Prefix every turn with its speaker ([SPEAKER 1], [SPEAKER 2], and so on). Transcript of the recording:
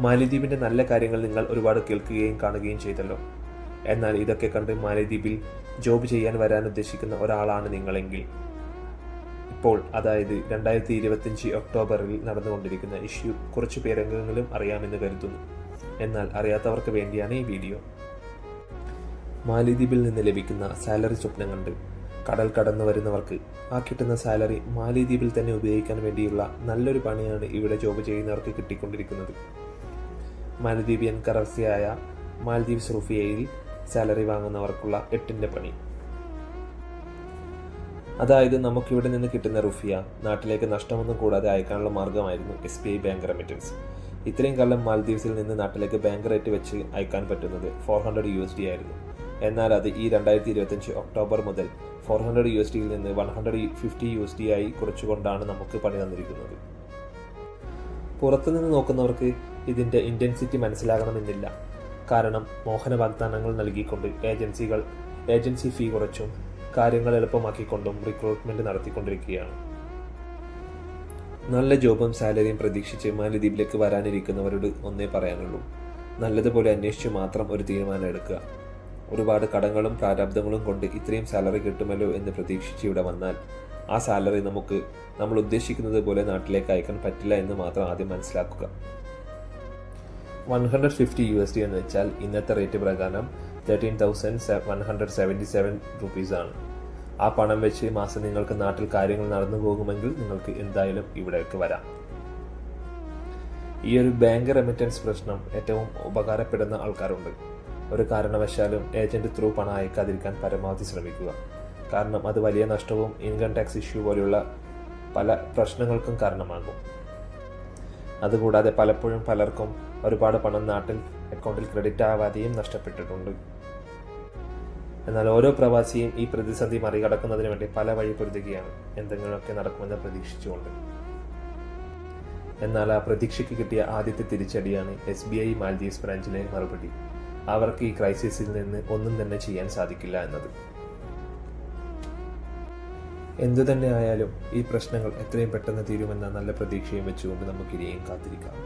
[SPEAKER 1] മാലിദ്വീപിൻ്റെ നല്ല കാര്യങ്ങൾ നിങ്ങൾ ഒരുപാട് കേൾക്കുകയും കാണുകയും ചെയ്തല്ലോ. എന്നാൽ ഇതൊക്കെ കണ്ട് മാലിദ്വീപിൽ ജോബ് ചെയ്യാൻ വരാൻ ഉദ്ദേശിക്കുന്ന ഒരാളാണ് നിങ്ങളെങ്കിൽ ഇപ്പോൾ, അതായത് 2025 ഒക്ടോബറിൽ നടന്നുകൊണ്ടിരിക്കുന്ന ഇഷ്യൂ കുറച്ചു പേരെങ്കിലും അറിയാമെന്ന് കരുതുന്നു. എന്നാൽ അറിയാത്തവർക്ക് വേണ്ടിയാണ് ഈ വീഡിയോ. മാലിദ്വീപിൽ നിന്ന് ലഭിക്കുന്ന സാലറി സ്വപ്നം കണ്ട് കടൽ കടന്നു വരുന്നവർക്ക് ആ കിട്ടുന്ന സാലറി മാലിദ്വീപിൽ തന്നെ ഉപയോഗിക്കാൻ വേണ്ടിയുള്ള നല്ലൊരു പണിയാണ് ഇവിടെ ജോബ് ചെയ്യുന്നവർക്ക് കിട്ടിക്കൊണ്ടിരിക്കുന്നത്. മാലദ്വീപിയൻ കറൻസിയായ മാൽദീവ്സ് റുഫിയയിൽ സാലറി വാങ്ങുന്നവർക്കുള്ള 8ന്റെ പണി. അതായത് നമുക്കിവിടെ നിന്ന് കിട്ടുന്ന റുഫിയ നാട്ടിലേക്ക് നഷ്ടമൊന്നും കൂടാതെ അയക്കാനുള്ള മാർഗമായിരുന്നു SBI ബാങ്ക് റെമിറ്റൻസ്. ഇത്രയും കാലം മാൽദീവ്സിൽ നിന്ന് നാട്ടിലേക്ക് ബാങ്ക് റേറ്റ് വെച്ച് അയക്കാൻ പറ്റുന്നത് $400 ആയിരുന്നു. എന്നാൽ അത് ഈ 2025 ഒക്ടോബർ മുതൽ $400 നിന്ന് $150 ആയി കുറച്ചുകൊണ്ടാണ് നമുക്ക് പണി തന്നിരിക്കുന്നത്. പുറത്തുനിന്ന് നോക്കുന്നവർക്ക് ഇതിൻ്റെ ഇൻറ്റൻസിറ്റി മനസ്സിലാകണമെന്നില്ല. കാരണം മോഹന വാഗ്ദാനങ്ങൾ നൽകിക്കൊണ്ട് ഏജൻസി ഫീ കുറച്ചും കാര്യങ്ങൾ എളുപ്പമാക്കിക്കൊണ്ടും റിക്രൂട്ട്മെന്റ് നടത്തിക്കൊണ്ടിരിക്കുകയാണ്. നല്ല ജോബും സാലറിയും പ്രതീക്ഷിച്ച് മാലദ്വീപിലേക്ക് വരാനിരിക്കുന്നവരോട് ഒന്നേ പറയാനുള്ളൂ: നല്ലതുപോലെ അന്വേഷിച്ച് മാത്രം ഒരു തീരുമാനം എടുക്കുക. ഒരുപാട് കടങ്ങളും പ്രാരാബ്ദങ്ങളും കൊണ്ട് ഇത്രയും സാലറി കിട്ടുമല്ലോ എന്ന് പ്രതീക്ഷിച്ച് ഇവിടെ വന്നാൽ ആ സാലറി നമ്മൾ ഉദ്ദേശിക്കുന്നത് പോലെ നാട്ടിലേക്ക് അയക്കാൻ പറ്റില്ല എന്ന് മാത്രം ആദ്യം മനസ്സിലാക്കുക. $150 എന്ന് വെച്ചാൽ ഇന്നത്തെ റേറ്റ് പ്രകാരം 13,177 ആണ്. ആ പണം വെച്ച് മാസം നിങ്ങൾക്ക് നാട്ടിൽ കാര്യങ്ങൾ നടന്നു പോകുമെങ്കിൽ നിങ്ങൾക്ക് എന്തായാലും ഇവിടേക്ക് വരാം. ഈ ഒരു ബാങ്ക് റെമിറ്റൻസ് പ്രശ്നം ഏറ്റവും ഉപകാരപ്പെടുന്ന ആൾക്കാരുണ്ട്. ഒരു കാരണവശാലും ഏജന്റ് ത്രൂ പണം അയക്കാതിരിക്കാൻ പരമാവധി ശ്രമിക്കുക. കാരണം അത് വലിയ നഷ്ടവും ഇൻകം ടാക്സ് ഇഷ്യൂ പോലെയുള്ള പല പ്രശ്നങ്ങൾക്കും കാരണമാകും. അതുകൂടാതെ പലപ്പോഴും പലർക്കും ഒരുപാട് പണം നാട്ടിൽ അക്കൗണ്ടിൽ ക്രെഡിറ്റ് ആവാതെയും നഷ്ടപ്പെട്ടിട്ടുണ്ട്. എന്നാൽ ഓരോ പ്രവാസിയും ഈ പ്രതിസന്ധി മറികടക്കുന്നതിന് വേണ്ടി പല വഴി പൊരുതുകയാണ്, എന്തെങ്കിലുമൊക്കെ നടക്കുമെന്ന് പ്രതീക്ഷിച്ചുകൊണ്ട്. എന്നാൽ ആ പ്രതീക്ഷയ്ക്ക് കിട്ടിയ ആദ്യത്തെ തിരിച്ചടിയാണ് SBI മാൽദീവ്സ് ബ്രാഞ്ചിലെ മറുപടി: അവർക്ക് ഈ ക്രൈസിസിൽ നിന്ന് ഒന്നും തന്നെ ചെയ്യാൻ സാധിക്കില്ല എന്നത്. എന്തുതന്നെ ആയാലും ഈ പ്രശ്നങ്ങൾ എത്രയും പെട്ടെന്ന് തീരുമെന്ന നല്ല പ്രതീക്ഷയും വെച്ചുകൊണ്ട് നമുക്കിനിയും കാത്തിരിക്കാം.